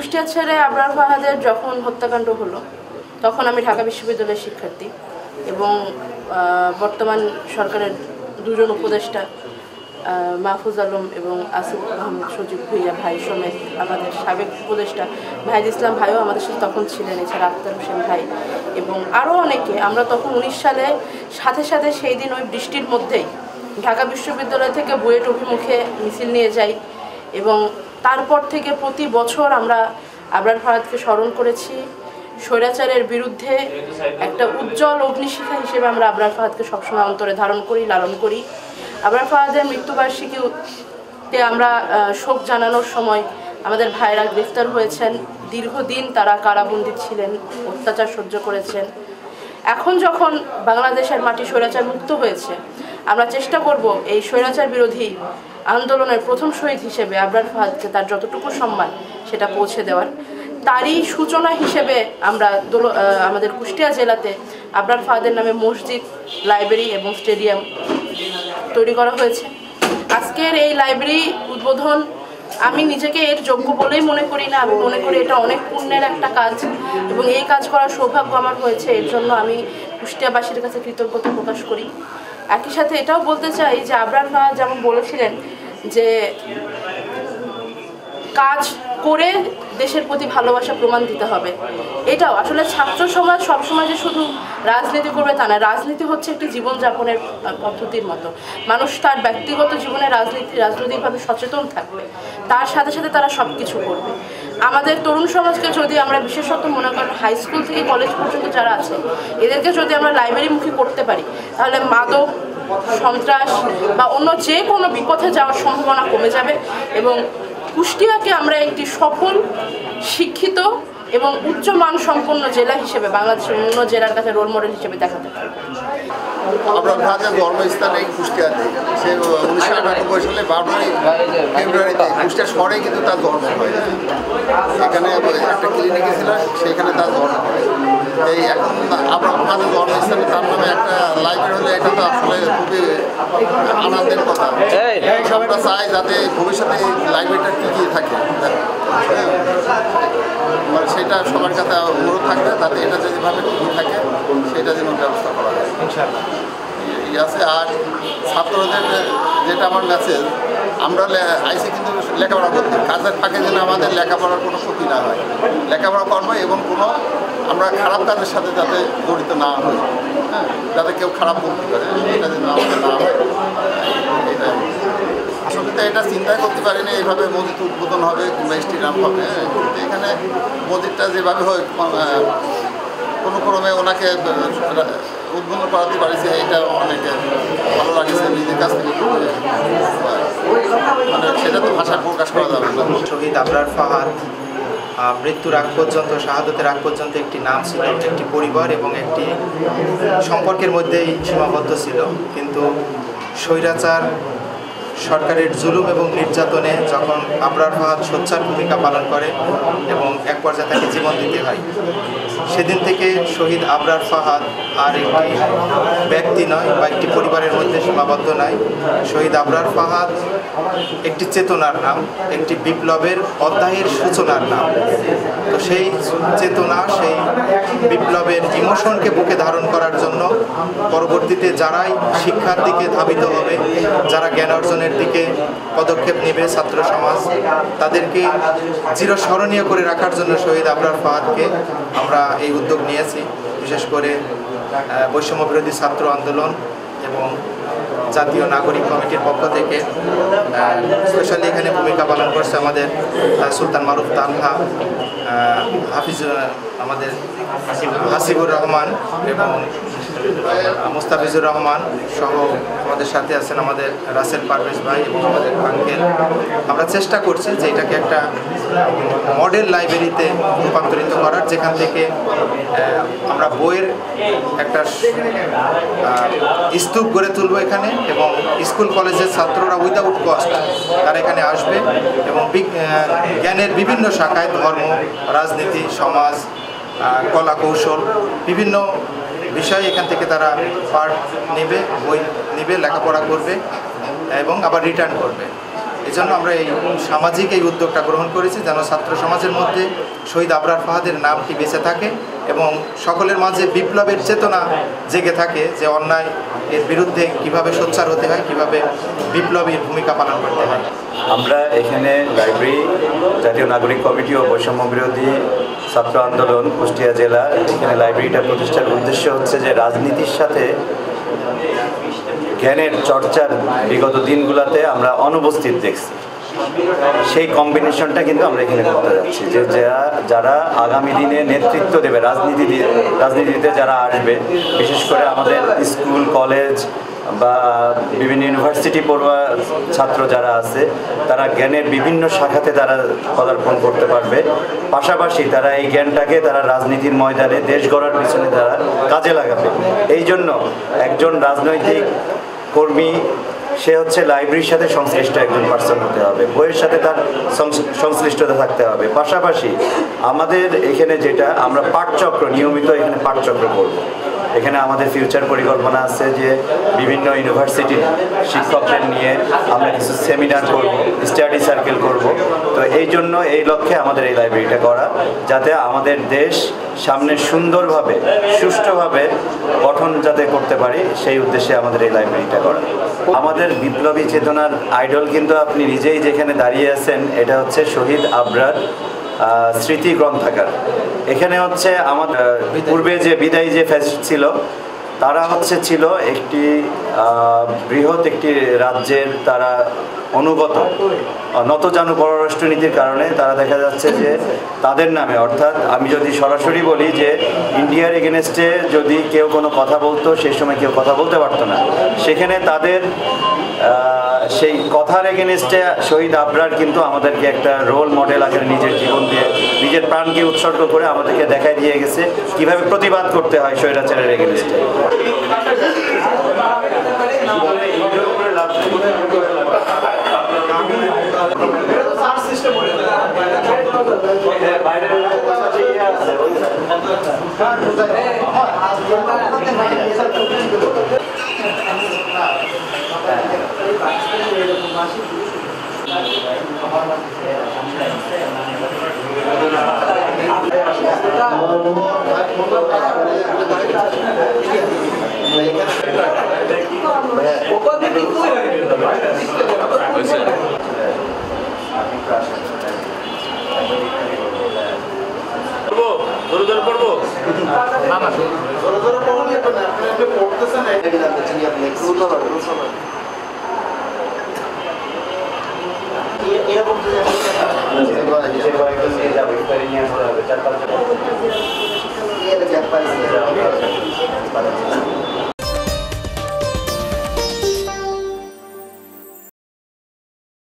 কুষ্টিয়া ছেড়ে আবরার ফাহাদের যখন হত্যাকাণ্ড হলো তখন আমি ঢাকা বিশ্ববিদ্যালয়ের শিক্ষার্থী এবং বর্তমান সরকারের দুজন উপদেষ্টা মাহফুজ আলম এবং আসিফ আহমেদ সজীব ভুইয়া ভাই সমেত আমাদের সাবেক উপদেষ্টা ভাইদ ইসলাম ভাইও আমাদের সাথে তখন ছিলেন, এছাড়া আক্তার হোসেন ভাই এবং আরও অনেকে। আমরা তখন 19 সালে সাথে সাথে সেই দিন ওই বৃষ্টির মধ্যেই ঢাকা বিশ্ববিদ্যালয় থেকে বুয়েট অভিমুখে মিছিল নিয়ে যাই এবং তারপর থেকে প্রতি বছর আমরা আবরার ফাহাদকে স্মরণ করেছি। স্বৈরাচারের বিরুদ্ধে একটা উজ্জ্বল অগ্নিশিখা হিসেবে আমরা আবরার ফাহাদকে সবসময় অন্তরে ধারণ করি, লালন করি। আবরার ফাহাদের মৃত্যুবার্ষিকীতে আমরা শোক জানানোর সময় আমাদের ভাইরা গ্রেফতার হয়েছেন, দীর্ঘদিন তারা কারাবন্দী ছিলেন, অত্যাচার সহ্য করেছেন। এখন যখন বাংলাদেশের মাটি স্বৈরাচার মুক্ত হয়েছে, আমরা চেষ্টা করব এই স্বৈরাচার বিরোধী আন্দোলনের প্রথম শহীদ হিসেবে আবরার ফাহাদকে তার যতটুকু সম্মান সেটা পৌঁছে দেওয়ার। তারই সূচনা হিসেবে আমরা আমাদের কুষ্টিয়া জেলাতে আবরার ফাহাদের নামে মসজিদ, লাইব্রেরি এবং স্টেডিয়াম তৈরি করা হয়েছে। আজকের এই লাইব্রেরি উদ্বোধন আমি নিজেকে এর যোগ্য বলেই মনে করি না, আমি মনে করি এটা অনেক পুণ্যের একটা কাজ এবং এই কাজ করার সৌভাগ্য আমার হয়েছে। এর জন্য আমি কুষ্টিয়াবাসীর কাছে কৃতজ্ঞতা প্রকাশ করি। একই সাথে এটাও বলতে চাই যে আবরার ফাহাদ যেমন বলেছিলেন যে কাজ করে দেশের প্রতি ভালোবাসা প্রমাণ দিতে হবে, এটাও আসলে ছাত্র সমাজ সবসময় যে শুধু রাজনীতি করবে তা না। রাজনীতি হচ্ছে একটি জীবনযাপনের পদ্ধতির মতো। মানুষ তার ব্যক্তিগত জীবনে রাজনৈতিকভাবে সচেতন থাকবে, তার সাথে সাথে তারা সব কিছু করবে। আমাদের তরুণ সমাজকে যদি আমরা বিশেষত মনে করেন হাই স্কুল থেকে কলেজ পর্যন্ত যারা আছে এদেরকে যদি আমরা লাইব্রেরিমুখী করতে পারি, তাহলে মাদক, সন্ত্রাস বা অন্য যে কোনো বিপথে যাওয়ার সম্ভাবনা কমে যাবে এবং কুষ্টিয়াকে আমরা একটি সফল, শিক্ষিত এবং উচ্চ মানসম্পন্ন জেলা হিসেবে বাংলাদেশের অন্য জেলার কাছে রোল মডেল হিসেবে দেখাতে পারব। আবরার ফাহাদের জন্মস্থান এই কুষ্টিয়াতে। সে 1998 সালে 12 ফেব্রুয়ারিতে কুষ্টিয়া শহরে কিন্তু তার জন্ম হয়। এখানে একটা ক্লিনিকে ছিল, সেখানে তার জন্ম হয়। এই এখন আবরার ফাহাদের জন্মস্থানে তার নামে একটা লাইব্রেরি হলে এটা তো আসলে খুবই আনন্দের কথা। আমরা চাই যাতে ভবিষ্যতে এই লাইব্রেরিটা টিকিয়ে থাকে, মানে সেটা সবার কাছে অনুরোধ থাকবে যাতে এটা যেভাবে টিকিয়ে থাকে সেটা যেন ব্যবস্থা করা হয় আছে। আর ছাত্রদের যেটা আমার মেসেজ, আমরা আইসি কিন্তু লেখাপড়া করতে, কাজের ফাঁকে যেন আমাদের লেখাপড়ার কোনো ক্ষতি না হয়, লেখাপড়া করবো এবং কোনো আমরা খারাপ কাজের সাথে যাতে জড়িত না হই, হ্যাঁ, যাতে কেউ খারাপ করতে পারে এটা যেন আমাদের না হয়। এটা আসলে তো এটা চিন্তাই করতে পারিনি এইভাবে মসজিদ উদ্বোধন হবে কিংবা স্টেডিয়াম হবে। এখানে মসজিদটা যেভাবে হয় কোনো ক্রমে ওনাকে উদ্বোধন করাতে পারেছে, এটা অনেকে ভালো লাগছে নিজের কাছ থেকে, মানে সেটা তো ভাষায় প্রকাশ করা যাবে না। শহীদ আবরার ফাহাদ মৃত্যুর আগ পর্যন্ত, শাহাদতের আগ পর্যন্ত একটি নাম ছিল, একটি পরিবার এবং একটি সম্পর্কের মধ্যেই সীমাবদ্ধ ছিল। কিন্তু স্বৈরাচার সরকারের জুলুম এবং নির্যাতনে যখন আবরার ফাহাদ সোচ্চার ভূমিকা পালন করে এবং এক পর্যায়ে তাকে জীবন দিতে হয়, সেদিন থেকে শহীদ আবরার ফাহাদ আর একটি ব্যক্তি নয় বা একটি পরিবারের মধ্যে সীমাবদ্ধ নয়। শহীদ আবরার ফাহাদ একটি চেতনার নাম, একটি বিপ্লবের অধ্যায়ের সূচনার নাম। তো সেই চেতনা, সেই বিপ্লবের ইমোশনকে বুকে ধারণ করার জন্য পরবর্তীতে যারাই শিক্ষার দিকে ধাবিত হবে, যারা জ্ঞান অর্জনের দিকে পদক্ষেপ নেবে, ছাত্র সমাজ, তাদেরকে চিরস্মরণীয় করে রাখার জন্য শহীদ আবরার ফাহাদকে আমরা এই উদ্যোগ নিয়েছি। বিশেষ করে বৈষম্য বিরোধী ছাত্র আন্দোলন এবং জাতীয় নাগরিক কমিটির পক্ষ থেকে স্পেশালি এখানে ভূমিকা পালন করছে আমাদের সুলতান মারুফ তালহা, আমাদের হাসিবুর রহমান এবং মুস্তাফিজুর রহমান সহ আমাদের সাথে আছেন আমাদের রাসেল পারভেজ ভাই এবং আমাদের আঙ্কেল। আমরা চেষ্টা করছি যে এটাকে একটা মডেল লাইব্রেরিতে রূপান্তরিত করার, যেখান থেকে আমরা বইয়ের একটা স্তূপ গড়ে তুলব এখানে এবং স্কুল কলেজের ছাত্ররা উইদাউট কস্ট তারা এখানে আসবে এবং জ্ঞানের বিভিন্ন শাখায় ধর্ম, রাজনীতি, সমাজ, কলা কৌশল বিভিন্ন বিষয়ে এখান থেকে তারা পার্ট নেবে, বই নেবে, লেখাপড়া করবে এবং আবার রিটার্ন করবে। এজন্য আমরা এই সামাজিক এই উদ্যোগটা গ্রহণ করেছি যেন ছাত্র সমাজের মধ্যে শহীদ আবরার ফাহাদের নামটি বেঁচে থাকে এবং সকলের মাঝে বিপ্লবের চেতনা জেগে থাকে যে অন্যায় এর বিরুদ্ধে কিভাবে সোচ্চার হতে হয়, কিভাবে বিপ্লবীর ভূমিকা পালন করতে হয়। আমরা এখানে লাইব্রেরি জাতীয় নাগরিক কমিটি ও বৈষম্য বিরোধী ছাত্র আন্দোলন কুষ্টিয়া জেলা এখানে লাইব্রেরিটা প্রতিষ্ঠার উদ্দেশ্য হচ্ছে যে রাজনীতির সাথে জ্ঞানের চর্চার বিগত দিনগুলোতে আমরা অনুপস্থিত দেখছি, সেই কম্বিনেশনটা কিন্তু আমরা এখানে করতে যাচ্ছি যে যারা আগামী দিনে নেতৃত্ব দেবে রাজনীতিতে যারা আসবে, বিশেষ করে আমাদের স্কুল কলেজ বা বিভিন্ন ইউনিভার্সিটি পড়ুয়া ছাত্র যারা আছে তারা জ্ঞানের বিভিন্ন শাখাতে তারা পদার্পণ করতে পারবে, পাশাপাশি তারা এই জ্ঞানটাকে তারা রাজনীতির ময়দানে দেশ গড়ার পিছনে তারা কাজে লাগাবে। এই জন্য একজন রাজনৈতিক কর্মী সে হচ্ছে লাইব্রেরির সাথে সংশ্লিষ্ট একজন পার্সন হতে হবে, বইয়ের সাথে তার সংশ্লিষ্টতা থাকতে হবে। পাশাপাশি আমাদের এখানে যেটা আমরা পাঠচক্র নিয়মিত এখানে পাঠচক্র করব। এখানে আমাদের ফিউচার পরিকল্পনা আছে যে বিভিন্ন ইউনিভার্সিটির শিক্ষকদের নিয়ে আমরা কিছু সেমিনার করব, স্টাডি সার্কেল করব। তো এই জন্য এই লক্ষ্যে আমাদের এই লাইব্রেরিটা করা, যাতে আমাদের দেশ সামনে সুন্দরভাবে সুষ্ঠুভাবে গঠন যাতে করতে পারি সেই উদ্দেশ্যে আমাদের এই লাইব্রেরিটা করা। আমাদের বিপ্লবী চেতনার আইডল কিন্তু আপনি নিজেই যেখানে দাঁড়িয়ে আছেন এটা হচ্ছে শহীদ আবরার স্মৃতি গ্রন্থাগার। এখানে হচ্ছে আমাদের পূর্বে যে বিদায়ী যে ফ্যাসিস্ট ছিল তারা ছিল একটি বৃহৎ একটি রাজ্যের তারা অনুগত নতজানু পররাষ্ট্রনীতির কারণে তারা দেখা যাচ্ছে যে তাদের নামে, অর্থাৎ আমি যদি সরাসরি বলি যে ইন্ডিয়ার এগেনস্টে যদি কেউ কোনো কথা বলতো সেই সময় কেউ কথা বলতে পারতো না, সেখানে তাদের সেই কথার এগেনস্টে শহীদ আবরার কিন্তু আমাদেরকে একটা রোল মডেল আকারে নিজের জীবন দিয়ে নিজের প্রাণকে উৎসর্গ করে আমাদেরকে দেখাই দিয়ে গেছে কিভাবে প্রতিবাদ করতে হয় স্বৈরাচারের এগেনস্টে। এরকম